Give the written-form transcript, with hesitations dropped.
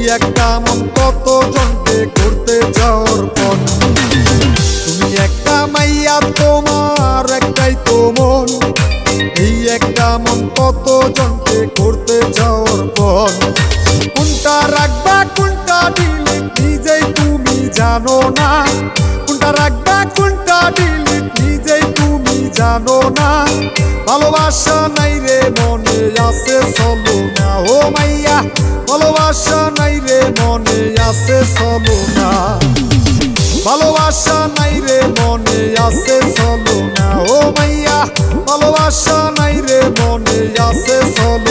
একটা মন কত জনকে করতে যাওয়ার পর তুমি একটা মাইয়া তোমার একটাই তো মন এই একটা মন কত জনকে করতে যাওয়ার পর কোনটা রাখবা কোনটা ডিলিট নিজেই তুমি জানো না কোনটা রাখবা কোনটা ডিলিট নিজেই তুমি জানো না ভালোবাসা নাই রে মনে আছে চলো না ও মাইয়া ভালোবাসা নাই রে মনে আছে চলো না ভালোবাসা নাই রে মনে আছে চলো না ও মাইয়া ভালোবাসা নাই রে মনে আছে চলো